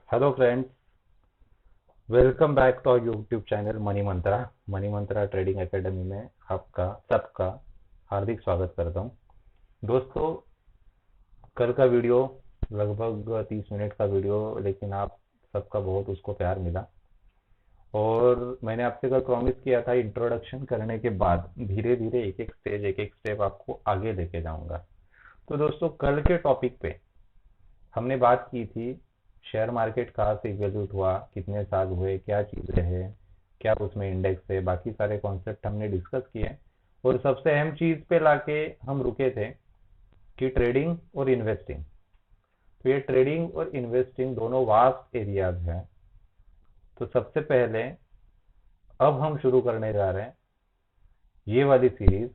Hello friends, welcome back to our YouTube channel Money Mantra Trading Academy में आपका सबका हार्दिक स्वागत करता हूं। दोस्तों, कल का वीडियो लगभग 30 मिनट का वीडियो, लेकिन आप सबका बहुत उसको प्यार मिला और मैंने आपसे कल प्रॉमिस किया था इंट्रोडक्शन करने के बाद धीरे धीरे एक एक स्टेप आपको आगे लेके जाऊंगा। तो दोस्तों, कल के टॉपिक पे हमने बात की थी शेयर मार्केट कहाँ से इवोल्यूट हुआ, कितने साल हुए, क्या चीज़ें हैं, क्या उसमें इंडेक्स है, बाकी सारे कॉन्सेप्ट हमने डिस्कस किए। और सबसे अहम चीज़ पे लाके हम रुके थे कि ट्रेडिंग और इन्वेस्टिंग। तो ये ट्रेडिंग और इन्वेस्टिंग दोनों वास्ट एरियाज हैं। तो सबसे पहले अब हम शुरू करने जा रहे हैं ये वाली सीरीज,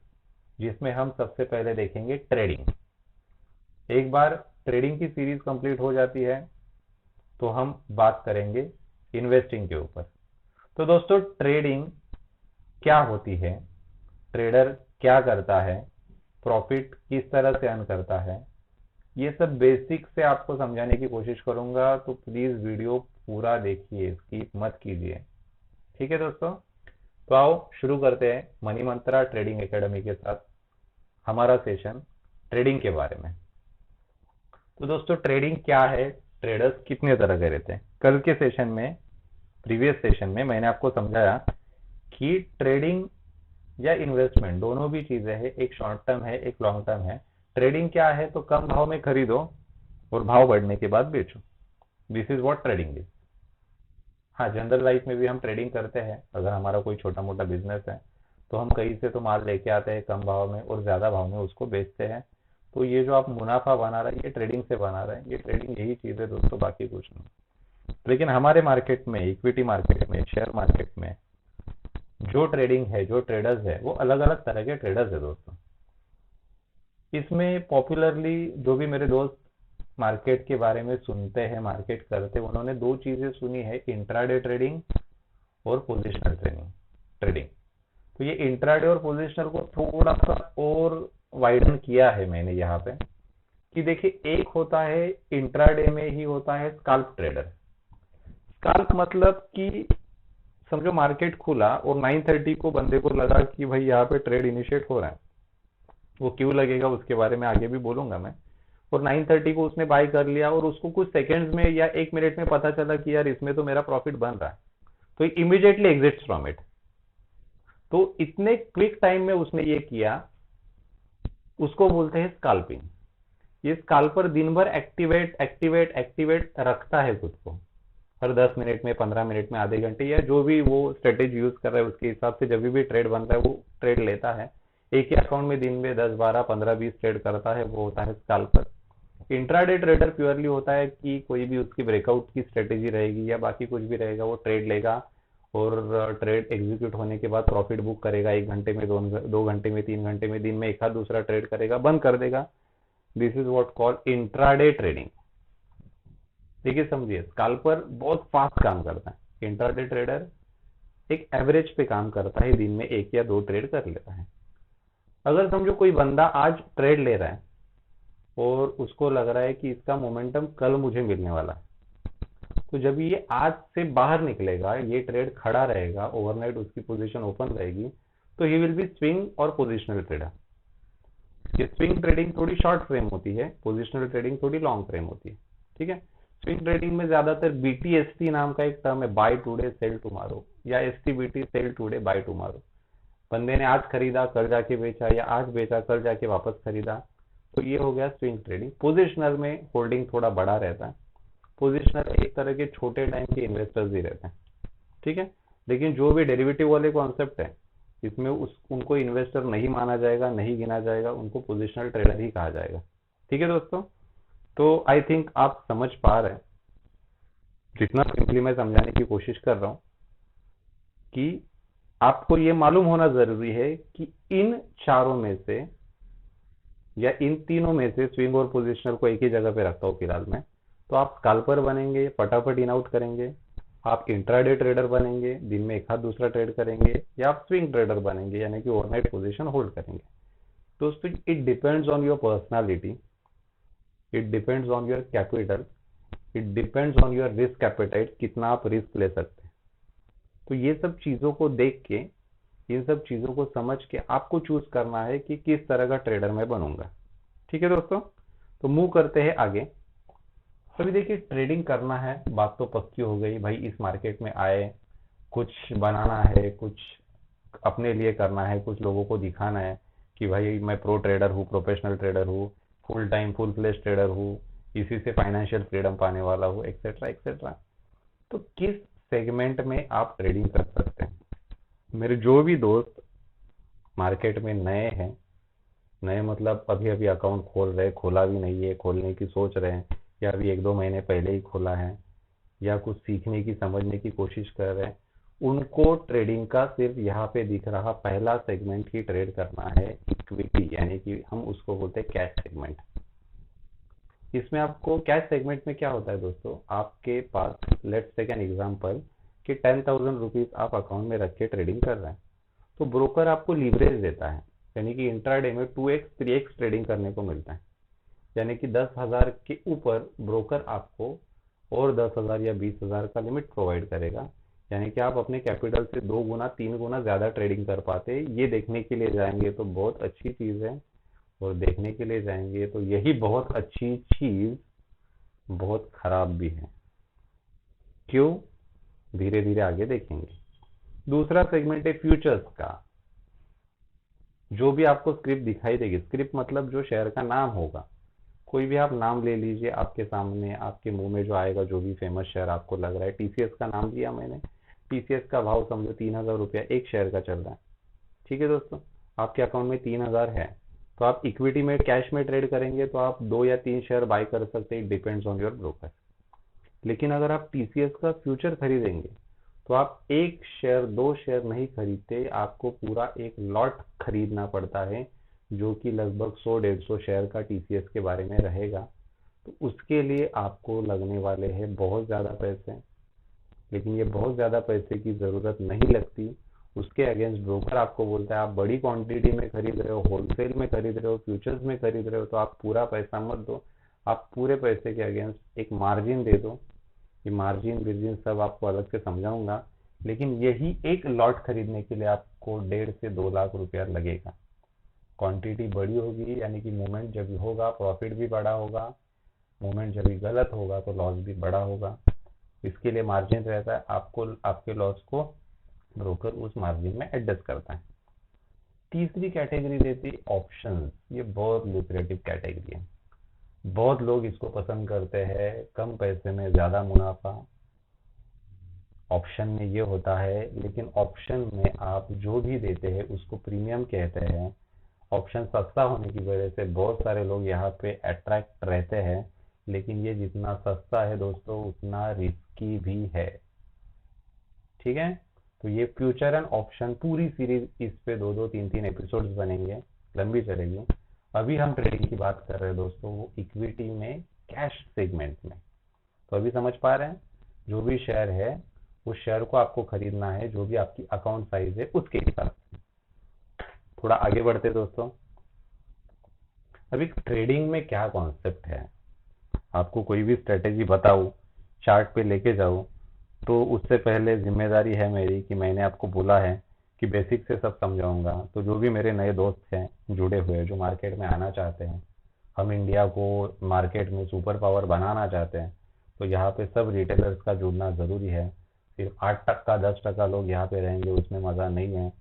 जिसमें हम सबसे पहले देखेंगे ट्रेडिंग। एक बार ट्रेडिंग की सीरीज कंप्लीट हो जाती है तो हम बात करेंगे इन्वेस्टिंग के ऊपर। तो दोस्तों, ट्रेडिंग क्या होती है, ट्रेडर क्या करता है, प्रॉफिट किस तरह से अर्न करता है, ये सब बेसिक से आपको समझाने की कोशिश करूंगा। तो प्लीज वीडियो पूरा देखिए, स्किप मत कीजिए। ठीक है दोस्तों, तो आओ शुरू करते हैं मनी मंत्रा ट्रेडिंग एकेडमी के साथ हमारा सेशन ट्रेडिंग के बारे में। तो दोस्तों, ट्रेडिंग क्या है, ट्रेडर्स कितने तरह के रहते हैं। कल के सेशन में, प्रीवियस सेशन में मैंने आपको समझाया कि ट्रेडिंग या इन्वेस्टमेंट दोनों भी चीजें हैं, एक शॉर्ट टर्म है, एक लॉन्ग टर्म है। ट्रेडिंग क्या है, तो कम भाव में खरीदो और भाव बढ़ने के बाद बेचो। This is what trading is. हाँ, जनरल लाइफ में भी हम ट्रेडिंग करते हैं। अगर हमारा कोई छोटा मोटा बिजनेस है तो हम कहीं से तो माल लेके आते हैं कम भाव में और ज्यादा भाव में उसको बेचते हैं। तो ये जो आप मुनाफा बना रहे हैं, ये ट्रेडिंग से बना रहे हैं। ये ट्रेडिंग यही चीज है दोस्तों, बाकी कुछ नहीं। लेकिन हमारे मार्केट में, इक्विटी मार्केट में, शेयर मार्केट में जो ट्रेडिंग है, जो ट्रेडर्स है, वो अलग अलग तरह के ट्रेडर्स है दोस्तों। इसमें पॉपुलरली जो भी मेरे दोस्त मार्केट के बारे में सुनते हैं, मार्केट करते हैं, उन्होंने दो चीजें सुनी है, इंट्राडे ट्रेडिंग और पोजिशनल ट्रेडिंग ट्रेडिंग। तो ये इंट्राडे और पोजिशनल को थोड़ा सा और वाइडन किया है मैंने यहाँ पे, कि देखिए, एक होता है इंट्राडे में ही होता है स्काल्प ट्रेडर। स्काल्प मतलब कि समझो मार्केट खुला और 9:30 को बंदे को लगा कि भाई यहाँ पे ट्रेड इनिशिएट हो रहा है। वो क्यों लगेगा उसके बारे में आगे भी बोलूंगा मैं। और 9:30 को उसने बाय कर लिया और उसको कुछ सेकंड्स में या 1 मिनट में पता चला कि यार इसमें तो मेरा प्रॉफिट बन रहा है, तो इमीडिएटली एग्जिट्स फ्रॉम इट। तो इतने क्विक टाइम में उसने ये किया, उसको बोलते हैं स्काल्पिंग। ये स्काल्पर दिन भर एक्टिवेट एक्टिवेट एक्टिवेट रखता है खुद को, हर 10 मिनट में, 15 मिनट में, आधे घंटे, या जो भी वो स्ट्रेटेजी यूज कर रहा है उसके हिसाब से जब भी ट्रेड बन रहा है वो ट्रेड लेता है। एक ही अकाउंट में दिन में 10 12 15 20 ट्रेड करता है, वो होता है स्काल्पर। इंट्राडे ट्रेडर प्योरली होता है कि कोई भी उसकी ब्रेकआउट की स्ट्रेटेजी रहेगी या बाकी कुछ भी रहेगा, वो ट्रेड लेगा और ट्रेड एग्जीक्यूट होने के बाद प्रॉफिट बुक करेगा। 1 घंटे में, 2 घंटे में, 3 घंटे में, दिन में एक आध दूसरा ट्रेड करेगा, बंद कर देगा। This is what call intraday trading. देखिए समझिए, स्काल्पर बहुत फास्ट काम करता है, इंट्राडे ट्रेडर एक एवरेज पे काम करता है, दिन में एक या दो ट्रेड कर लेता है। अगर समझो कोई बंदा आज ट्रेड ले रहा है और उसको लग रहा है कि इसका मोमेंटम कल मुझे मिलने वाला है, तो जब ये आज से बाहर निकलेगा, ये ट्रेड खड़ा रहेगा, ओवरनाइट उसकी पोजीशन ओपन रहेगी, तो ही विल बी स्विंग और पोजिशनल ट्रेडर। ये स्विंग ट्रेडिंग थोड़ी शॉर्ट फ्रेम होती है, पोजिशनल ट्रेडिंग थोड़ी लॉन्ग फ्रेम होती है। ठीक है। स्विंग ट्रेडिंग में ज्यादातर बीटीएसटी नाम का एक टर्म है, बाय टुडे सेल टुमारो, या STBT, sell today buy tomorrow. बंदे ने आज खरीदा, कल जाके बेचा, या आज बेचा, कल जाके वापस खरीदा, तो ये हो गया स्विंग ट्रेडिंग। पोजिशनल में होल्डिंग थोड़ा बड़ा रहता है। पोजिशनल एक तरह के छोटे टाइम के इन्वेस्टर्स ही रहते हैं। ठीक है। लेकिन जो भी डेरिवेटिव वाले कॉन्सेप्ट है, इसमें उनको इन्वेस्टर नहीं माना जाएगा, नहीं गिना जाएगा, उनको पोजिशनल ट्रेडर ही कहा जाएगा। ठीक है दोस्तों, तो आई थिंक आप समझ पा रहे हैं, जितना सिंपली मैं समझाने की कोशिश कर रहा हूं, कि आपको ये मालूम होना जरूरी है कि इन चारों में से या इन तीनों में से स्विंग और पोजिशनल को एक ही जगह पे रखता हूँ फिलहाल मैं, तो आप स्काल्पर बनेंगे, फटाफट इन आउट करेंगे। आप इंट्राडे ट्रेडर बनेंगे, दिन में एक हाथ दूसरा ट्रेड करेंगे, या आप स्विंग ट्रेडर बनेंगे, यानी कि ओवरनाइट पोजीशन होल्ड करेंगे। दोस्तों, it depends on your personality, it depends on your capital, it depends on your risk appetite, कितना आप रिस्क ले सकते हैं। तो ये सब चीज़ों को देख के, इन सब चीज़ों को समझ के आपको चूज करना है कि किस तरह का ट्रेडर मैं बनूंगा। ठीक है दोस्तों, तो मूव करते हैं आगे। अभी देखिए, ट्रेडिंग करना है, बात तो पक्की हो गई भाई। इस मार्केट में आए, कुछ बनाना है, कुछ अपने लिए करना है, कुछ लोगों को दिखाना है कि भाई मैं प्रो ट्रेडर हूँ, प्रोफेशनल ट्रेडर हूँ, full time full fledge trader हूँ, इसी से फाइनेंशियल फ्रीडम पाने वाला हूँ, एक्सेट्रा एक्सेट्रा। तो किस सेगमेंट में आप ट्रेडिंग कर सकते हैं? मेरे जो भी दोस्त मार्केट में नए हैं, नए मतलब अभी अभी अकाउंट खोल रहे, खोला भी नहीं है, खोलने की सोच रहे हैं, या अभी 1-2 महीने पहले ही खोला है, या कुछ सीखने की समझने की कोशिश कर रहे हैं, उनको ट्रेडिंग का सिर्फ यहाँ पे दिख रहा पहला सेगमेंट ही ट्रेड करना है, इक्विटी, यानी कि हम उसको बोलते हैं कैश सेगमेंट। इसमें आपको कैश सेगमेंट में क्या होता है दोस्तों, आपके पास लेट्स टेक एन एग्जांपल कि 10,000 रुपीज आप अकाउंट में रख के ट्रेडिंग कर रहे हैं, तो ब्रोकर आपको लीवरेज देता है, यानी कि इंट्राडे में 2x 3x ट्रेडिंग करने को मिलता है। यानी कि 10,000 के ऊपर ब्रोकर आपको और 10,000 या 20,000 का लिमिट प्रोवाइड करेगा, यानी कि आप अपने कैपिटल से 2 गुना 3 गुना ज़्यादा ट्रेडिंग कर पाते हैं। ये देखने के लिए जाएंगे तो बहुत अच्छी चीज़ है, और देखने के लिए जाएंगे तो यही बहुत अच्छी चीज़ बहुत खराब भी है। क्यों? धीरे धीरे आगे देखेंगे। दूसरा सेगमेंट है फ्यूचर्स का। जो भी आपको स्क्रिप्ट दिखाई देगी, स्क्रिप्ट मतलब जो शेयर का नाम होगा, कोई भी आप नाम ले लीजिए, आपके सामने आपके मुंह में जो आएगा, जो भी फेमस शेयर आपको लग रहा है। टीसीएस का नाम लिया मैंने, टीसीएस का भाव समझो 3,000 रुपया एक शेयर का चल रहा है। ठीक है दोस्तों, आपके अकाउंट में 3,000 है, तो आप इक्विटी में कैश में ट्रेड करेंगे तो आप 2 या 3 शेयर बाय कर सकते हैं, डिपेंड्स ऑन योर ब्रोकर। लेकिन अगर आप टीसीएस का फ्यूचर खरीदेंगे तो आप 1 शेयर 2 शेयर नहीं खरीदते, आपको पूरा एक लॉट खरीदना पड़ता है, जो कि लगभग 100-150 शेयर का टीसीएस के बारे में रहेगा। तो उसके लिए आपको लगने वाले हैं बहुत ज़्यादा पैसे, लेकिन ये बहुत ज़्यादा पैसे की ज़रूरत नहीं लगती। उसके अगेंस्ट ब्रोकर आपको बोलता है आप बड़ी क्वांटिटी में खरीद रहे हो, होलसेल में खरीद रहे हो, फ्यूचर्स में खरीद रहे हो, तो आप पूरा पैसा मत दो, आप पूरे पैसे के अगेंस्ट एक मार्जिन दे दो। ये मार्जिन बिर्जिन सब आपको अलग से समझाऊंगा, लेकिन यही एक लॉट खरीदने के लिए आपको 1.5 से 2 लाख रुपया लगेगा। क्वांटिटी बड़ी होगी, यानी कि मूवमेंट जब होगा प्रॉफिट भी बड़ा होगा, मूवमेंट जब गलत होगा तो लॉस भी बड़ा होगा। इसके लिए मार्जिन रहता है, आपको आपके लॉस को ब्रोकर उस मार्जिन में एडजस्ट करता है। तीसरी कैटेगरी देती है ऑप्शंस। ये बहुत लुक्रेटिव कैटेगरी है, बहुत लोग इसको पसंद करते हैं, कम पैसे में ज़्यादा मुनाफा ऑप्शन में ये होता है। लेकिन ऑप्शन में आप जो भी देते हैं उसको प्रीमियम कहते हैं। ऑप्शन सस्ता होने की वजह से बहुत सारे लोग यहाँ पे अट्रैक्ट रहते हैं, लेकिन ये जितना सस्ता है दोस्तों उतना रिस्की भी है। ठीक है, तो ये फ्यूचर एंड ऑप्शन पूरी सीरीज, इस पे 2-2 3-3 एपिसोड्स बनेंगे, लंबी चलेगी। अभी हम ट्रेडिंग की बात कर रहे हैं दोस्तों, वो इक्विटी में कैश सेगमेंट में। तो अभी समझ पा रहे हैं, जो भी शेयर है उस शेयर को आपको खरीदना है जो भी आपकी अकाउंट साइज है उसके हिसाब से। थोड़ा आगे बढ़ते दोस्तों। अभी ट्रेडिंग में क्या कॉन्सेप्ट है, आपको कोई भी स्ट्रेटेजी बताऊं, चार्ट पे लेके जाऊं, तो उससे पहले जिम्मेदारी है मेरी कि मैंने आपको बोला है कि बेसिक से सब समझाऊंगा। तो जो भी मेरे नए दोस्त हैं जुड़े हुए, जो मार्केट में आना चाहते हैं, हम इंडिया को मार्केट में सुपर पावर बनाना चाहते हैं, तो यहाँ पे सब रिटेलर्स का जुड़ना ज़रूरी है। सिर्फ 8% 10% लोग यहाँ पे रहेंगे उसमें मज़ा नहीं है।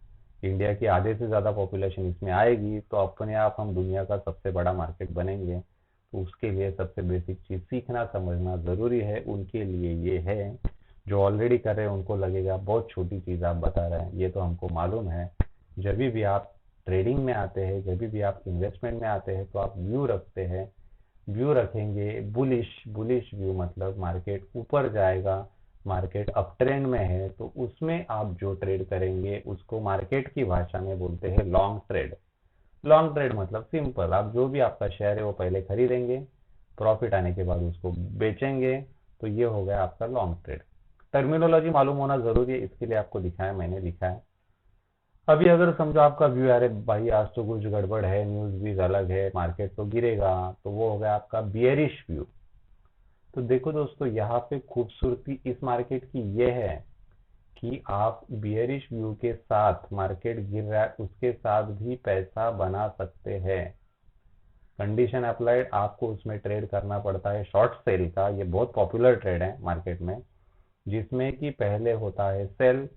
इंडिया की आधे से ज़्यादा पॉपुलेशन इसमें आएगी तो अपने आप हम दुनिया का सबसे बड़ा मार्केट बनेंगे। तो उसके लिए सबसे बेसिक चीज़ सीखना समझना ज़रूरी है। उनके लिए ये है, जो ऑलरेडी कर रहे हैं उनको लगेगा बहुत छोटी चीज़ आप बता रहे हैं, ये तो हमको मालूम है। जब भी आप ट्रेडिंग में आते हैं, जब भी आप इन्वेस्टमेंट में आते हैं, तो आप व्यू रखते हैं, व्यू रखेंगे बुलिश। बुलिश व्यू मतलब मार्केट ऊपर जाएगा, मार्केट अप ट्रेंड में है, तो उसमें आप जो ट्रेड करेंगे उसको मार्केट की भाषा में बोलते हैं लॉन्ग ट्रेड। लॉन्ग ट्रेड मतलब सिंपल, आप जो भी आपका शेयर है वो पहले खरीदेंगे, प्रॉफिट आने के बाद उसको बेचेंगे, तो ये हो गया आपका लॉन्ग ट्रेड। टर्मिनोलॉजी मालूम होना जरूरी है, इसके लिए आपको दिखाया, मैंने लिखा है। अभी अगर समझो आपका व्यू, अरे भाई आज तो कुछ गड़बड़ है, न्यूज भी अलग है, मार्केट तो गिरेगा, तो वो हो गया आपका बियरिश व्यू। तो देखो दोस्तों, यहाँ पे खूबसूरती इस मार्केट की ये है कि आप बियरिश व्यू के साथ, मार्केट गिर रहा है उसके साथ भी पैसा बना सकते हैं। कंडीशन अप्लाइड, आपको उसमें ट्रेड करना पड़ता है शॉर्ट सेल का। ये बहुत पॉपुलर ट्रेड है मार्केट में, जिसमें कि पहले होता है सेल,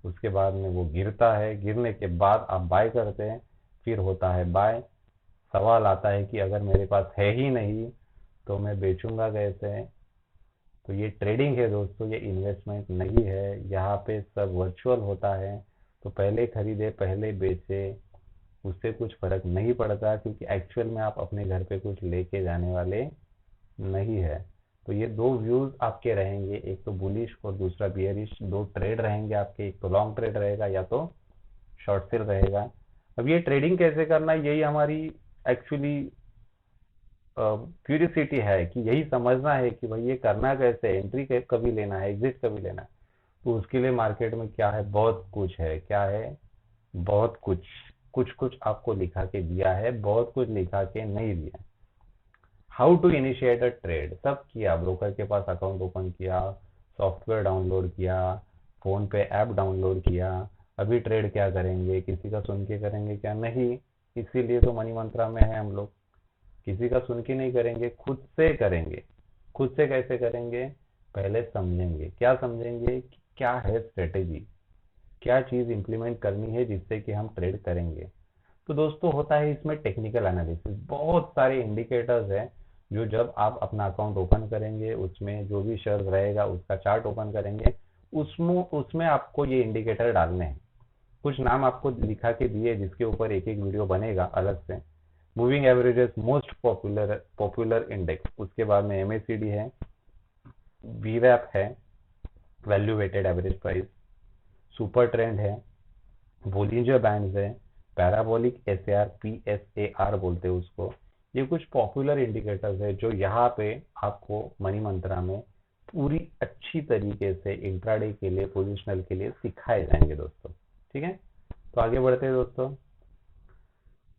उसके बाद में वो गिरता है, गिरने के बाद आप बाय करते हैं, फिर होता है बाय। सवाल आता है कि अगर मेरे पास है ही नहीं तो मैं बेचूंगा कैसे। तो ये ट्रेडिंग है दोस्तों, ये इन्वेस्टमेंट नहीं है। यहाँ पे सब वर्चुअल होता है। तो पहले खरीदे पहले बेचे, उससे कुछ फर्क नहीं पड़ता, क्योंकि एक्चुअल में आप अपने घर पे कुछ लेके जाने वाले नहीं है। तो ये दो व्यूज आपके रहेंगे, एक तो बुलिश और दूसरा बियरिश। दो ट्रेड रहेंगे आपके, एक तो लॉन्ग ट्रेड रहेगा या तो शॉर्ट सेल रहेगा। अब ये ट्रेडिंग कैसे करना है, यही हमारी एक्चुअली क्यूरियोसिटी है, कि यही समझना है कि भाई ये करना कैसे, एंट्री कभी लेना है, एग्जिट कभी लेना है। तो उसके लिए मार्केट में क्या है, बहुत कुछ है। क्या है, बहुत कुछ। कुछ कुछ आपको लिखा के दिया है, बहुत कुछ लिखा के नहीं दिया। How to initiate a trade सब किया, ब्रोकर के पास अकाउंट ओपन किया, सॉफ्टवेयर डाउनलोड किया, फोन पे ऐप डाउनलोड किया। अभी ट्रेड क्या करेंगे, किसी का सुन के करेंगे क्या, नहीं। इसीलिए तो मनी मंत्रा में है हम लोग। किसी का सुन के नहीं करेंगे, खुद से करेंगे। खुद से कैसे करेंगे, पहले समझेंगे। क्या समझेंगे, कि क्या है स्ट्रेटेजी, क्या चीज इंप्लीमेंट करनी है जिससे कि हम ट्रेड करेंगे। तो दोस्तों होता है इसमें टेक्निकल एनालिसिस, बहुत सारे इंडिकेटर्स हैं जो जब आप अपना अकाउंट ओपन करेंगे, उसमें जो भी शेयर रहेगा उसका चार्ट ओपन करेंगे, उसमें उसमें आपको ये इंडिकेटर डालने हैं। कुछ नाम आपको लिखा के दिए, जिसके ऊपर एक एक वीडियो बनेगा अलग से। Moving averages most popular popular index, उसके बाद में एमएसीडी है, वीवैप है, value weighted average price, super trend है, बोलिंजर बैंड्स है, पैराबोलिक एसएआर, पीएसएआर बोलते हैं उसको। ये कुछ पॉपुलर इंडिकेटर्स है जो यहाँ पे आपको मनी मंत्रा में पूरी अच्छी तरीके से इंट्राडे के लिए, पोजिशनल के लिए सिखाए जाएंगे दोस्तों। ठीक है, तो आगे बढ़ते हैं दोस्तों।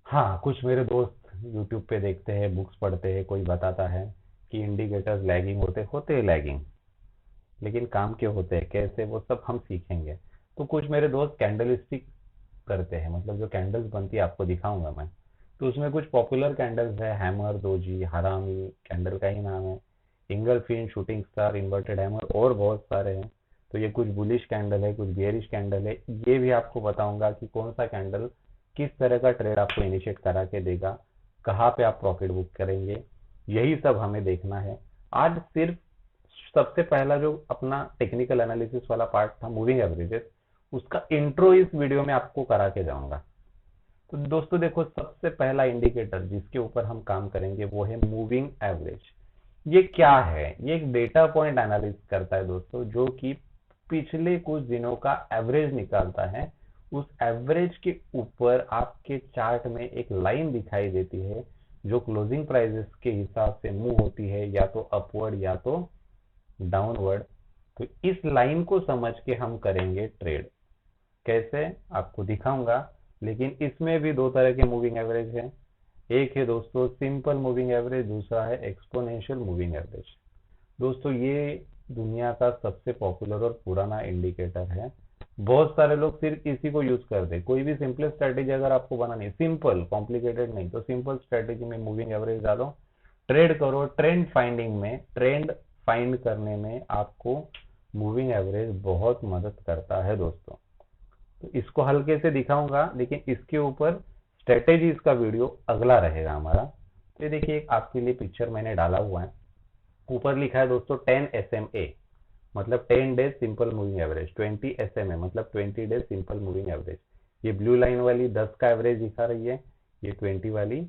हाँ, कुछ मेरे दोस्त यूट्यूब पे देखते हैं, बुक्स पढ़ते हैं, कोई बताता है कि इंडिकेटर्स लैगिंग होते हैं लैगिंग, लेकिन काम के होते हैं कैसे, वो सब हम सीखेंगे। तो कुछ मेरे दोस्त कैंडल स्टिक करते हैं, मतलब जो कैंडल्स बनती है आपको दिखाऊंगा मैं। तो उसमें कुछ पॉपुलर कैंडल्स है, हैमर, दोजी, हरामी कैंडल का ही नाम है, इंगलफिन, शूटिंग स्टार, इन्वर्टेड हैमर, और बहुत सारे हैं। तो ये कुछ बुलिश कैंडल है, कुछ बेयरिश कैंडल है। ये भी आपको बताऊंगा कि कौन सा कैंडल किस तरह का ट्रेड आपको इनिशिएट करा के देगा, कहाँ पे आप प्रॉफिट बुक करेंगे, यही सब हमें देखना है आज। सिर्फ सबसे पहला जो अपना टेक्निकल एनालिसिस वाला पार्ट था, मूविंग एवरेजेस, उसका इंट्रो इस वीडियो में आपको करा के जाऊंगा। तो दोस्तों देखो, सबसे पहला इंडिकेटर जिसके ऊपर हम काम करेंगे वो है मूविंग एवरेज। ये क्या है, ये एक डेटा पॉइंट एनालिसिस करता है दोस्तों, जो कि पिछले कुछ दिनों का एवरेज निकालता है। उस एवरेज के ऊपर आपके चार्ट में एक लाइन दिखाई देती है, जो क्लोजिंग प्राइसेस के हिसाब से मूव होती है, या तो अपवर्ड या तो डाउनवर्ड। तो इस लाइन को समझ के हम करेंगे ट्रेड। कैसे, आपको दिखाऊंगा। लेकिन इसमें भी दो तरह के मूविंग एवरेज है। एक है दोस्तों सिंपल मूविंग एवरेज, दूसरा है एक्सपोनेंशियल मूविंग एवरेज। दोस्तों ये दुनिया का सबसे पॉपुलर और पुराना इंडिकेटर है। बहुत सारे लोग सिर्फ इसी को यूज करते हैं। कोई भी सिंपल स्ट्रेटेजी अगर आपको बनानी है, सिंपल, कॉम्प्लिकेटेड नहीं, तो सिंपल स्ट्रेटेजी में मूविंग एवरेज डालो, ट्रेड करो। ट्रेंड फाइंडिंग में, ट्रेंड फाइंड करने में आपको मूविंग एवरेज बहुत मदद करता है दोस्तों। तो इसको हल्के से दिखाऊंगा, लेकिन इसके ऊपर स्ट्रेटेजीज का वीडियो अगला रहेगा हमारा। तो ये देखिए, एक आपके लिए पिक्चर मैंने डाला हुआ है। ऊपर लिखा है दोस्तों 10 SMA, मतलब 10 days simple moving average. 20 SMA मतलब 20 डेज सिंपल मूविंग एवरेज। ये ब्लू लाइन वाली 10 का एवरेज दिखा रही है, ये 20 वाली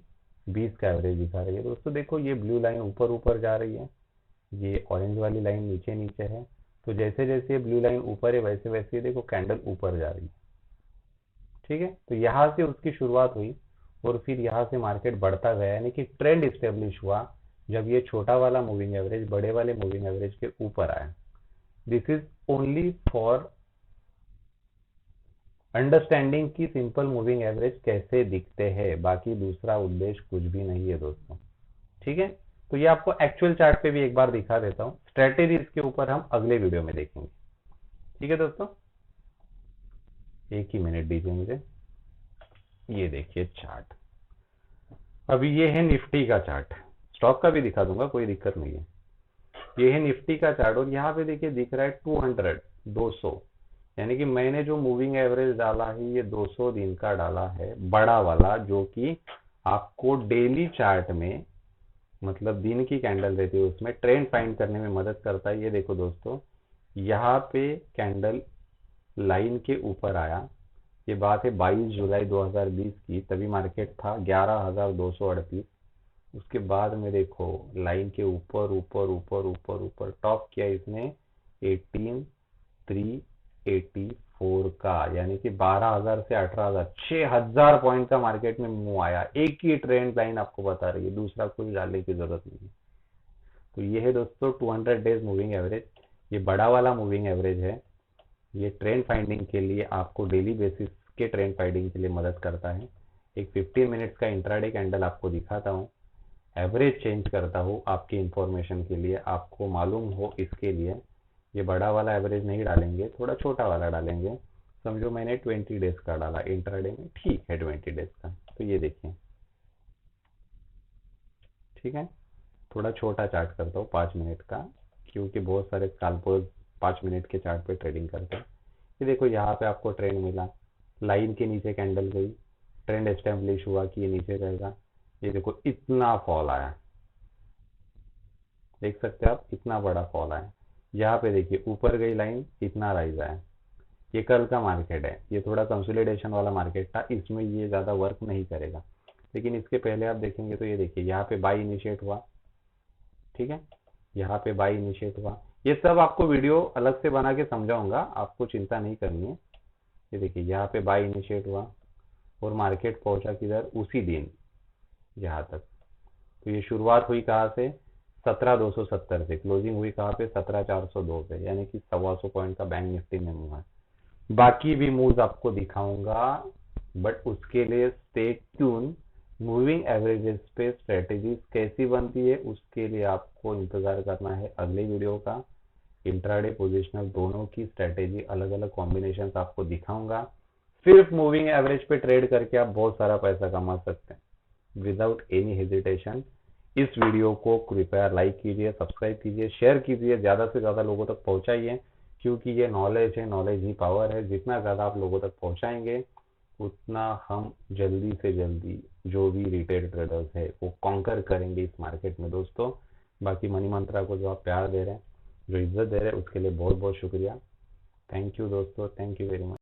20 का एवरेज दिखा रही है। दोस्तों देखो, ये ब्लू लाइन ऊपर ऊपर जा रही है, ये ऑरेंज वाली लाइन नीचे नीचे है। तो जैसे जैसे ब्लू लाइन ऊपर है, वैसे वैसे देखो कैंडल ऊपर जा रही है। ठीक है, तो यहाँ से उसकी शुरुआत हुई और फिर यहाँ से मार्केट बढ़ता गया, यानी कि ट्रेंड स्टेब्लिश हुआ जब ये छोटा वाला मूविंग एवरेज बड़े वाले मूविंग एवरेज के ऊपर आया। This is only for understanding की सिंपल मूविंग एवरेज कैसे दिखते हैं, बाकी दूसरा उद्देश्य कुछ भी नहीं है दोस्तों। ठीक है, तो ये आपको एक्चुअल चार्ट पे भी एक बार दिखा देता हूँ, स्ट्रेटेजी इसके ऊपर हम अगले वीडियो में देखेंगे। ठीक है दोस्तों, एक ही मिनट दीजिए मुझे। ये देखिए चार्ट, अभी ये है निफ्टी का चार्ट, स्टॉक का भी दिखा दूंगा, कोई दिक्कत नहीं है। ये है निफ्टी का चार्ट और यहाँ पे देखिए दिख रहा है 200, 200, यानी कि मैंने जो मूविंग एवरेज डाला है ये 200 दिन का डाला है, बड़ा वाला, जो कि आपको डेली चार्ट में, मतलब दिन की कैंडल रहती है उसमें ट्रेंड फाइंड करने में मदद करता है। ये देखो दोस्तों, यहाँ पे कैंडल लाइन के ऊपर आया, ये बात है 22 जुलाई 2020 की, तभी मार्केट था 11,238। उसके बाद में देखो लाइन के ऊपर ऊपर ऊपर ऊपर ऊपर टॉप किया इसने 18,384 का, यानी कि 12,000 से 18,000, 6,000 पॉइंट का मार्केट में मूव आया। एक ही ट्रेंड लाइन आपको बता रही है, दूसरा कोई डालने की जरूरत नहीं है। तो ये है दोस्तों 200 डेज मूविंग एवरेज, ये बड़ा वाला मूविंग एवरेज है। ये ट्रेंड फाइंडिंग के लिए, आपको डेली बेसिस के ट्रेंड फाइंडिंग के लिए मदद करता है। एक 15 मिनट्स का इंट्राडे कैंडल आपको दिखाता हूँ, एवरेज चेंज करता हूँ आपकी इंफॉर्मेशन के लिए, आपको मालूम हो इसके लिए। ये बड़ा वाला एवरेज नहीं डालेंगे, थोड़ा छोटा वाला डालेंगे। समझो मैंने 20 डेज का डाला इंट्राडे में, ठीक है 20 डेज का। तो ये देखिए, ठीक है, थोड़ा छोटा चार्ट करता हूँ 5 मिनट का, क्योंकि बहुत सारे स्कैल्पर्स 5 मिनट के चार्ट पे ट्रेडिंग करते हैं। ये देखो यहाँ पे आपको ट्रेंड मिला, लाइन के नीचे कैंडल गई, ट्रेंड एस्टेब्लिश हुआ कि ये नीचे जाएगा। ये देखो इतना फॉल आया, देख सकते हैं आप, इतना बड़ा फॉल आया। यहाँ पे देखिए ऊपर गई लाइन, इतना राइज आया। ये कल का मार्केट है, ये थोड़ा कंसोलिडेशन वाला मार्केट था, इसमें ये ज्यादा वर्क नहीं करेगा। लेकिन इसके पहले आप देखेंगे तो ये देखिए यहाँ पे बाई इनिशिएट हुआ, ठीक है, यहाँ पे बाई इनिशिएट हुआ। ये सब आपको वीडियो अलग से बना के समझाऊंगा, आपको चिंता नहीं करनी है। ये देखिए यहाँ पे बाई इनिशिएट हुआ और मार्केट पहुंचा किधर, उसी दिन यहाँ तक। तो ये शुरुआत हुई कहाँ से, 17,270 से, क्लोजिंग हुई कहाँ पे, 17,402 पे, यानी कि 125 पॉइंट का बैंक निफ्टी में मूव है। बाकी भी मूव्स आपको दिखाऊंगा, बट उसके लिए स्टे ट्यून। मूविंग एवरेजेस पे स्ट्रेटेजीज कैसी बनती है, उसके लिए आपको इंतजार करना है अगले वीडियो का। इंट्राडे पोजिशनल दोनों की स्ट्रेटेजी, अलग अलग कॉम्बिनेशन आपको दिखाऊंगा। सिर्फ मूविंग एवरेज पे ट्रेड करके आप बहुत सारा पैसा कमा सकते हैं विदाउट एनी हेजिटेशन। इस वीडियो को कृपया लाइक कीजिए, सब्सक्राइब कीजिए, शेयर कीजिए, ज्यादा से ज्यादा लोगों तक पहुंचाइए, क्योंकि ये नॉलेज है, नॉलेज ही पावर है। जितना ज्यादा आप लोगों तक पहुंचाएंगे उतना हम जल्दी से जल्दी जो भी रिटेल ट्रेडर्स है वो कॉन्कर करेंगे इस मार्केट में दोस्तों। बाकी मनी मंत्रा को जो आप प्यार दे रहे हैं, जो इज्जत दे रहे हैं, उसके लिए बहुत बहुत शुक्रिया। थैंक यू दोस्तों, थैंक यू वेरी मच।